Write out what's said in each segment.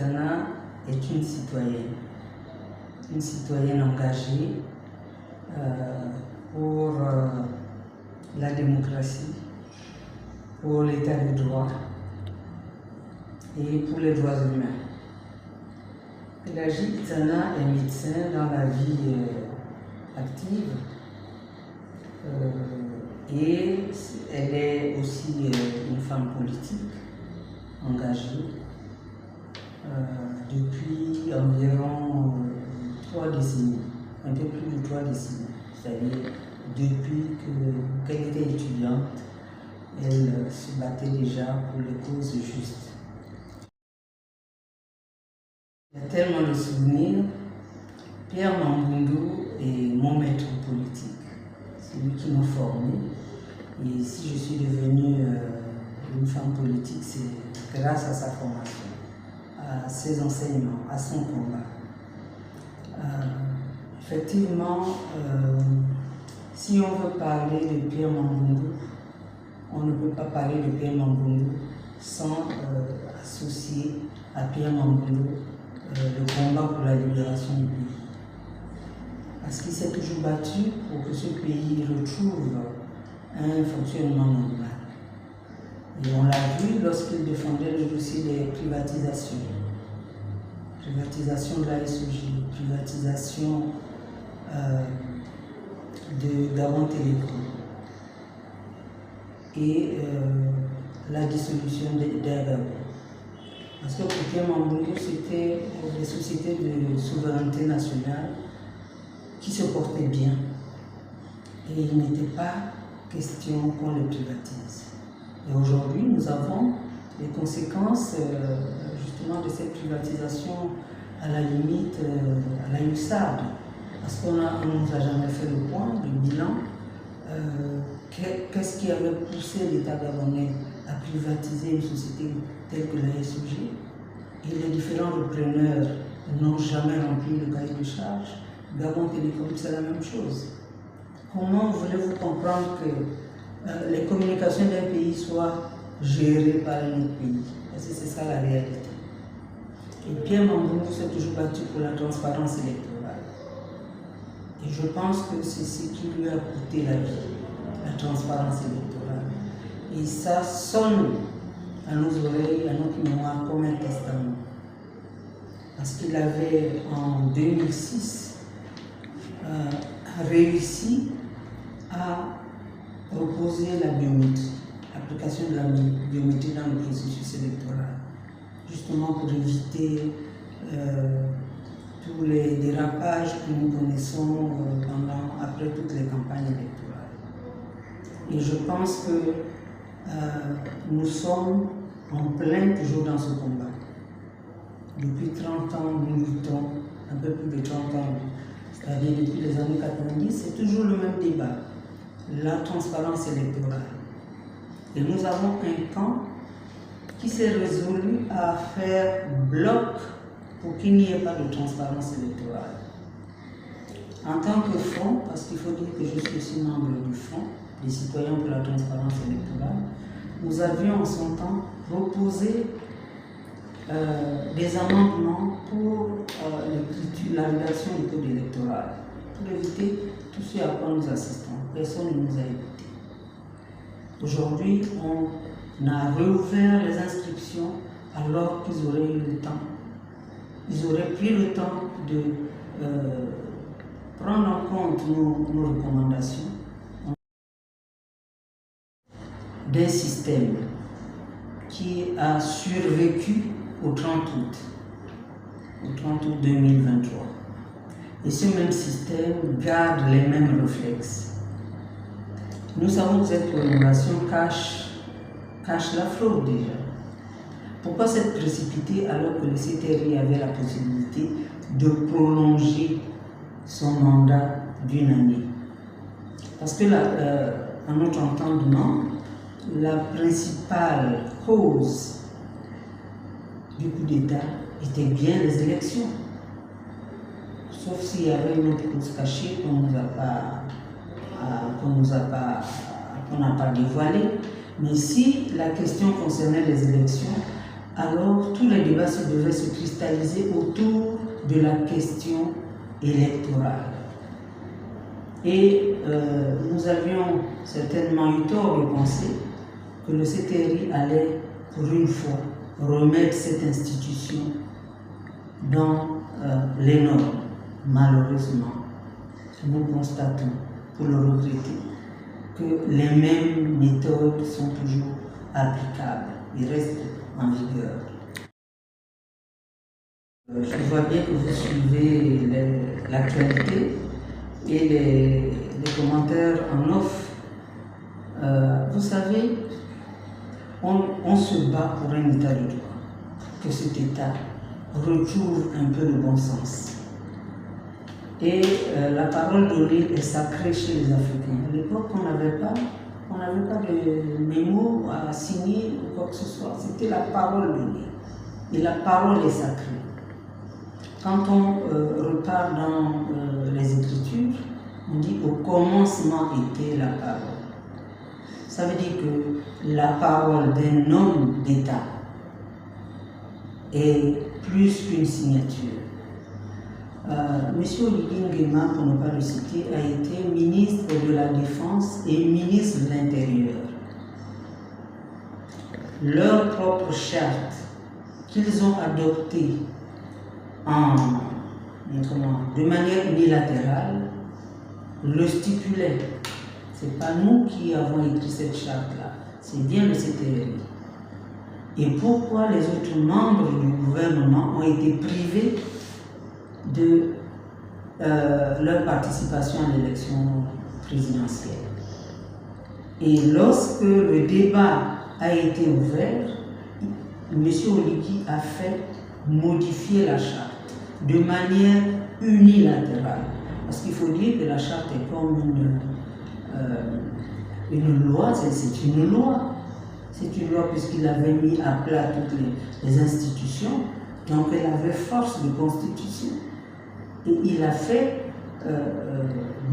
Itana est une citoyenne engagée pour la démocratie, pour l'état de droit et pour les droits humains. Pelagie Itana est médecin dans la vie active et elle est aussi une femme politique engagée depuis environ 3 décennies, un peu plus de 3 décennies, c'est-à-dire depuis qu'elle était étudiante, elle se battait déjà pour les causes justes. Il y a tellement de souvenirs. Pierre Mambundu est mon maître politique, c'est lui qui m'a formé. Et si je suis devenue une femme politique, c'est grâce à sa formation, à ses enseignements, à son combat. Effectivement, si on veut parler de Pierre Mambundu, on ne peut pas parler de Pierre Mambundu sans associer à Pierre Mambundu le combat pour la libération du pays. Parce qu'il s'est toujours battu pour que ce pays retrouve un fonctionnement normal. Et on l'a vu lorsqu'il défendait le dossier des privatisations. Privatisation de la SOG, privatisation de Gabon Télécom et la dissolution d'Air. Parce que pour Pierre Mambundu, c'était des sociétés de souveraineté nationale qui se portaient bien. Et il n'était pas question qu'on les privatise. Et aujourd'hui, nous avons les conséquences justement de cette privatisation à la limite, à la USAID. Parce qu'on ne nous a jamais fait le point, le bilan. Qu'est-ce qui avait poussé l'État gabonais à privatiser une société telle que la SOG? Et les différents repreneurs n'ont jamais rempli le cahier de charge. Gabon Télécom, c'est la même chose. Comment voulez-vous comprendre que les communications d'un pays soient gérées par un autre pays? Parce que c'est ça la réalité. Et Pierre Mambundu s'est toujours battu pour la transparence électorale. Et je pense que c'est ce qui lui a coûté la vie, la transparence électorale. Et ça sonne à nos oreilles, à notre mémoire comme un testament. Parce qu'il avait, en 2006, réussi à proposer la biométrie, l'application de la biométrie dans le processus électoral, justement pour éviter tous les dérapages que nous connaissons après toutes les campagnes électorales. Et je pense que nous sommes en plein toujours dans ce combat. Depuis 30 ans, nous luttons, un peu plus de 30 ans, c'est-à-dire depuis les années 90, c'est toujours le même débat, la transparence électorale. Et nous avons un camp qui s'est résolu à faire bloc pour qu'il n'y ait pas de transparence électorale. En tant que front, parce qu'il faut dire que je suis aussi membre du front, des citoyens pour la transparence électorale, nous avions en son temps proposé des amendements pour la rédaction du code électoral, pour éviter tout ce à quoi nous assistons. Personne ne nous a écoutés. Aujourd'hui, on a réouvert les inscriptions alors qu'ils auraient eu le temps. Ils auraient pris le temps de prendre en compte nos recommandations d'un système qui a survécu au 30 août, 2023. Et ce même système garde les mêmes réflexes. Nous savons que cette prolongation cache la fraude déjà. Pourquoi s'être précipité alors que le CTRI avait la possibilité de prolonger son mandat d'1 année? Parce que à notre entendement, la principale cause du coup d'État était bien les élections. Sauf s'il y avait une autre cause cachée qu'on n'a pas dévoilée. Mais si la question concernait les élections, alors tous les débats devaient se cristalliser autour de la question électorale. Et nous avions certainement eu tort de penser que le CTRI allait, pour une fois, remettre cette institution dans les normes. Malheureusement, nous constatons, pour le regretter, que les mêmes méthodes sont toujours applicables et restent en vigueur. Je vois bien que vous suivez l'actualité et les commentaires en off. Vous savez, on se bat pour un état de droit, que cet état retrouve un peu de bon sens. Et la parole donnée est sacrée chez les Africains. À l'époque, on n'avait pas de mémo à signer ou quoi que ce soit. C'était la parole donnée. Et la parole est sacrée. Quand on repart dans les Écritures, on dit au commencement était la parole. Ça veut dire que la parole d'un homme d'État est plus qu'une signature. Monsieur Oligui Nguema, pour ne pas le citer, a été ministre de la Défense et ministre de l'Intérieur. Leur propre charte qu'ils ont adoptée de manière unilatérale le stipulait. Ce n'est pas nous qui avons écrit cette charte-là, c'est bien le CTRI. Et pourquoi les autres membres du gouvernement ont été privés de leur participation à l'élection présidentielle? Et lorsque le débat a été ouvert, M. Oligui a fait modifier la charte de manière unilatérale. Parce qu'il faut dire que la charte est comme une loi, c'est une loi. C'est une loi puisqu'il avait mis à plat toutes les institutions, donc elle avait force de constitution. Et il a fait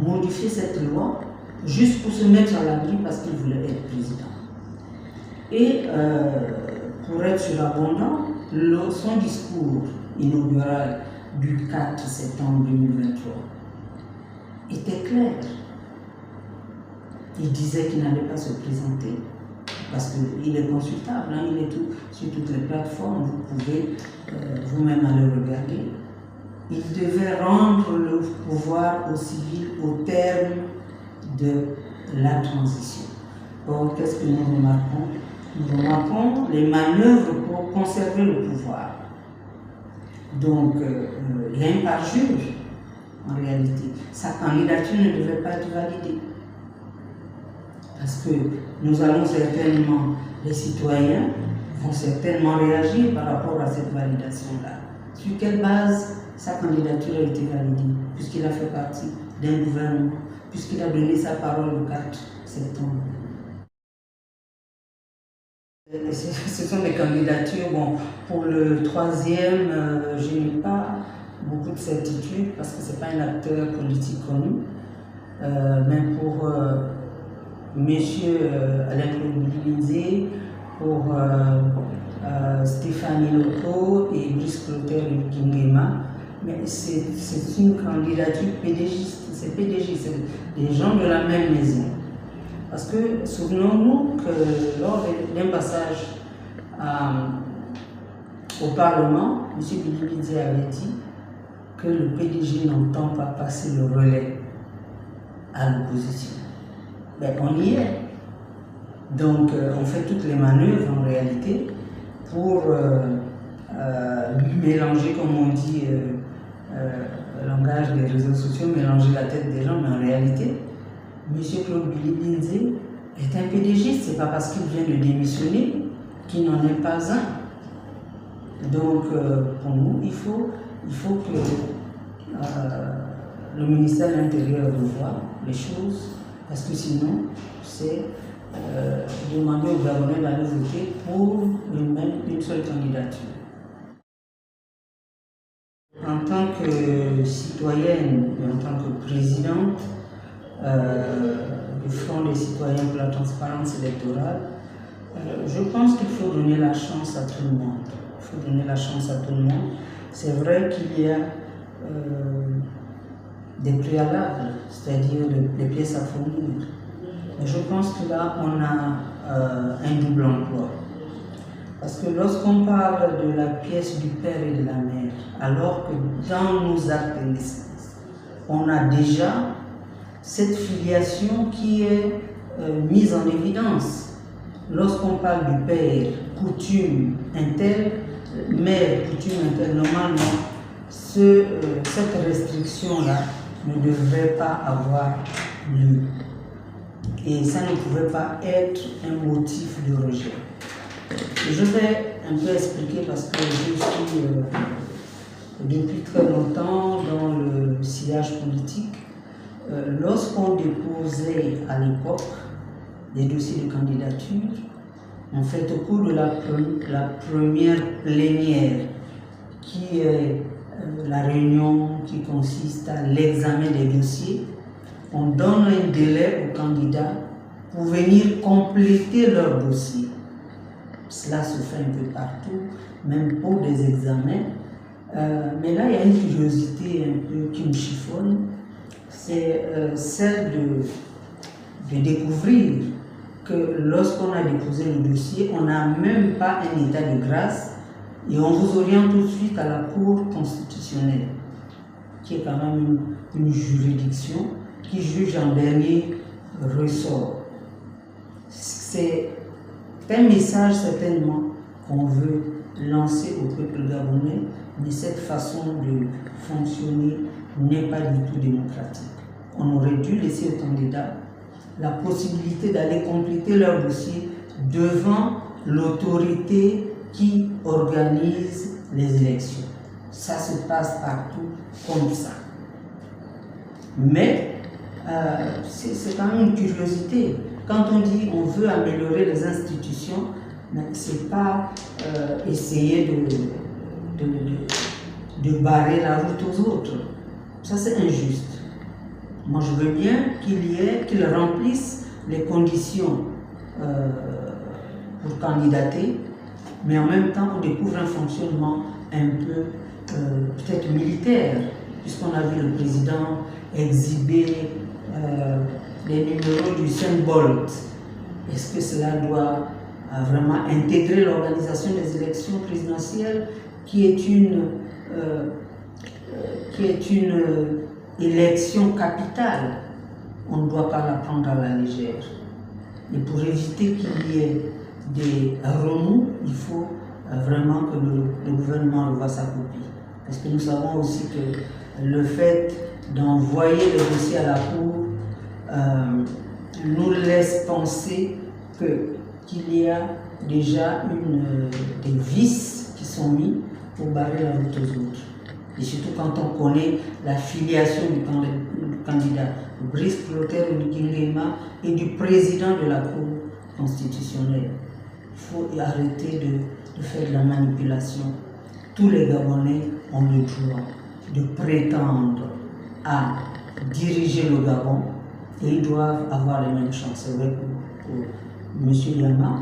modifier cette loi juste pour se mettre à l'abri parce qu'il voulait être président. Et pour être surabondant, son discours inaugural du 4 septembre 2023 était clair. Il disait qu'il n'allait pas se présenter parce qu'il est consultable, hein, il est sur toutes les plateformes, vous pouvez vous-même aller regarder. Il devait rendre le pouvoir aux civils au terme de la transition. Or, qu'est-ce que nous remarquons? Nous remarquons les manœuvres pour conserver le pouvoir. Donc, il y a un parjure, en réalité. Sa candidature ne devait pas être validée. Parce que nous allons certainement, les citoyens vont certainement réagir par rapport à cette validation-là. Sur quelle base sa candidature a été validée, puisqu'il a fait partie d'un gouvernement, puisqu'il a donné sa parole le 4 septembre. Ce sont des candidatures. Bon, pour le troisième, je n'ai pas beaucoup de certitude parce que ce n'est pas un acteur politique connu. Mais pour monsieur Alain-Claude Bilizé, pour Stéphanie Loto et Brice Clotaire Nguema, mais c'est une candidature pédégiste. C'est pédégiste, c'est des gens de la même maison. Parce que souvenons-nous que lors d'un passage au Parlement, M. Bilizé avait dit que le PDG n'entend pas passer le relais à l'opposition. Ben, on y est. Donc on fait toutes les manœuvres en réalité pour mélanger, comme on dit, le langage des réseaux sociaux, mélanger la tête des gens, mais en réalité, M. Claude Bilizé est un PDG, ce n'est pas parce qu'il vient de démissionner qu'il n'en est pas un. Donc, pour nous, il faut que le ministère de l'Intérieur revoie les choses, parce que sinon, c'est demander au gouvernement d'aller voter pour une seule candidature. En tant que citoyenne et en tant que présidente du Front des citoyens pour la transparence électorale, Je pense qu'il faut donner la chance à tout le monde. Il faut donner la chance à tout le monde. C'est vrai qu'il y a des préalables, c'est-à-dire des pièces à fournir. Mais je pense que là, on a un double emploi. Parce que lorsqu'on parle de la pièce du père et de la mère, alors que dans nos actes de naissance, on a déjà cette filiation qui est mise en évidence. Lorsqu'on parle du père, coutume interne, mère, coutume interne, normalement, cette restriction-là ne devrait pas avoir lieu. Et ça ne pouvait pas être un motif de rejet. Je vais un peu expliquer parce que je suis depuis très longtemps dans le sillage politique. Lorsqu'on déposait à l'époque des dossiers de candidature, en fait, au cours de la première plénière, qui est la réunion qui consiste à l'examen des dossiers, on donne un délai aux candidats pour venir compléter leur dossier. Cela se fait un peu partout, même pour des examens. Mais là, il y a une curiosité un peu qui me chiffonne. C'est celle de découvrir que lorsqu'on a déposé le dossier, on n'a même pas un état de grâce et on vous oriente tout de suite à la Cour constitutionnelle, qui est quand même une juridiction qui juge en dernier ressort. C'est un message certainement qu'on veut lancer au peuple gabonais, mais cette façon de fonctionner n'est pas du tout démocratique. On aurait dû laisser aux candidats la possibilité d'aller compléter leur dossier devant l'autorité qui organise les élections. Ça se passe partout comme ça. Mais c'est quand même une curiosité. Quand on dit on veut améliorer les institutions, ce n'est pas essayer de barrer la route aux autres. Ça, c'est injuste. Moi, je veux bien qu'ils remplissent les conditions pour candidater, mais en même temps, on découvre un fonctionnement un peu peut-être militaire, puisqu'on a vu le président exhiber les numéros du 5 Bolt. Est-ce que cela doit vraiment intégrer l'organisation des élections présidentielles, qui est une élection capitale? On ne doit pas la prendre à la légère. Et pour éviter qu'il y ait des remous, il faut vraiment que le gouvernement revoie sa copie. Parce que nous savons aussi que le fait d'envoyer les dossiers à la Cour nous laisse penser qu'il y a déjà des vices qui sont mis pour barrer la route aux autres. Et surtout quand on connaît la filiation du candidat Brice Clotaire Oligui-Nguema et du président de la Cour constitutionnelle. Il faut arrêter de faire de la manipulation. Tous les Gabonais ont le droit de prétendre à diriger le Gabon et ils doivent avoir les mêmes chances. C'est vrai pour M. Yama,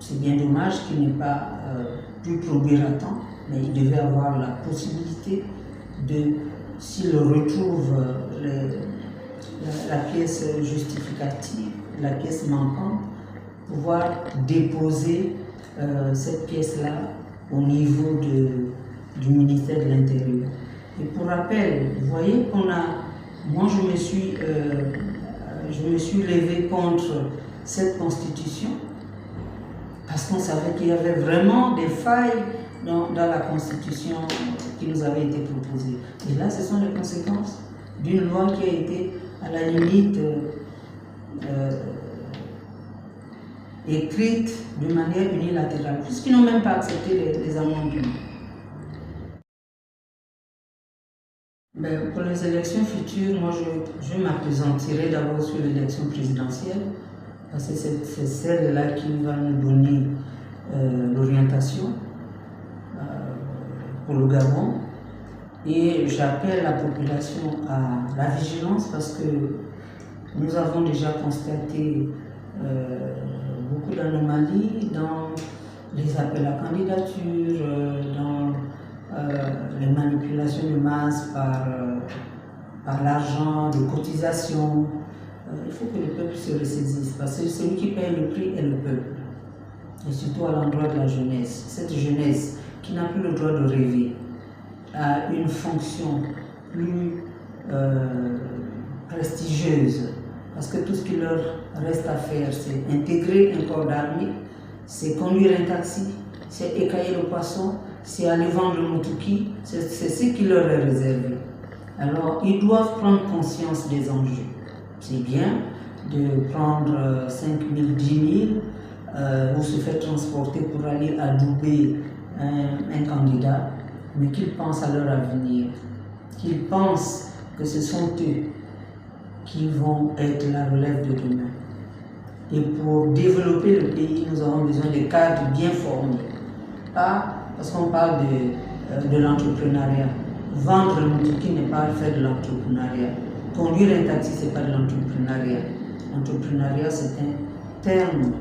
c'est bien dommage qu'il n'ait pas pu produire à temps, mais il devait avoir la possibilité de, s'il retrouve la pièce justificative, la pièce manquante, pouvoir déposer cette pièce-là au niveau du ministère de l'Intérieur. Et pour rappel, vous voyez moi je me suis levé contre cette constitution parce qu'on savait qu'il y avait vraiment des failles dans la constitution qui nous avait été proposée. Et là, ce sont les conséquences d'une loi qui a été à la limite écrite de manière unilatérale, puisqu'ils n'ont même pas accepté les amendements. Mais pour les élections futures, moi je m'appesantirai d'abord sur l'élection présidentielle, parce que c'est celle-là qui va nous donner l'orientation pour le Gabon. Et j'appelle la population à la vigilance parce que nous avons déjà constaté beaucoup d'anomalies dans les appels à candidature, dans les manipulations de masse par l'argent, de cotisation. Il faut que le peuple se ressaisisse parce que celui qui paye le prix est le peuple. Et surtout à l'endroit de la jeunesse. Cette jeunesse qui n'a plus le droit de rêver a une fonction plus prestigieuse. Parce que tout ce qui leur reste à faire, c'est intégrer un corps d'armée, c'est conduire un taxi, c'est écailler le poisson, c'est aller vendre le moutouki, c'est ce qui leur est réservé. Alors, ils doivent prendre conscience des enjeux. C'est bien de prendre 5 000, 10 000 ou se faire transporter pour aller adouber un candidat, mais qu'ils pensent à leur avenir, qu'ils pensent que ce sont eux qui vont être la relève de demain. Et pour développer le pays, nous avons besoin de cadres bien formés. Pas parce qu'on parle de l'entrepreneuriat. Vendre le moutouki n'est pas faire de l'entrepreneuriat. Conduire un taxi, ce n'est pas de l'entrepreneuriat. L'entrepreneuriat, c'est un terme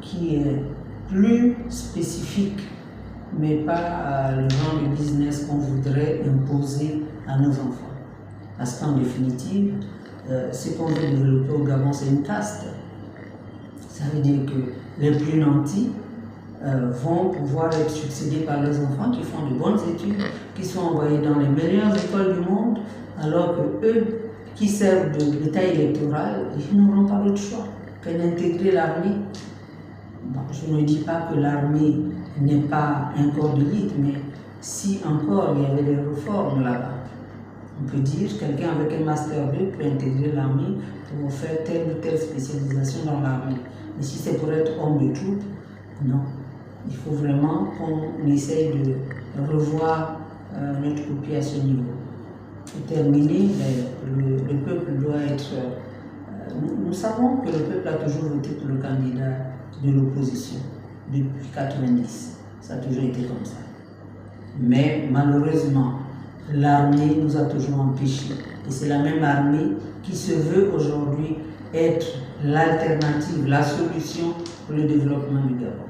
qui est plus spécifique, mais pas le genre de business qu'on voudrait imposer à nos enfants. Parce qu'en définitive, ce qu'on veut développer au Gabon, c'est une caste. Ça veut dire que les plus nantis vont pouvoir être succédés par leurs enfants qui font de bonnes études, qui sont envoyés dans les meilleures écoles du monde, alors que eux, qui servent de l'État électoral, ils n'auront pas d'autre choix que d'intégrer l'armée. Bon, je ne dis pas que l'armée n'est pas un corps d'élite, mais si encore il y avait des réformes là-bas, on peut dire que quelqu'un avec un master 2 peut intégrer l'armée pour faire telle ou telle spécialisation dans l'armée. Mais si c'est pour être homme de troupe, non. Il faut vraiment qu'on essaye de revoir notre copie à ce niveau. Pour terminer, le peuple doit être... nous savons que le peuple a toujours voté pour le candidat de l'opposition depuis 1990. Ça a toujours été comme ça. Mais malheureusement, l'armée nous a toujours empêchés. Et c'est la même armée qui se veut aujourd'hui être l'alternative, la solution pour le développement du Gabon.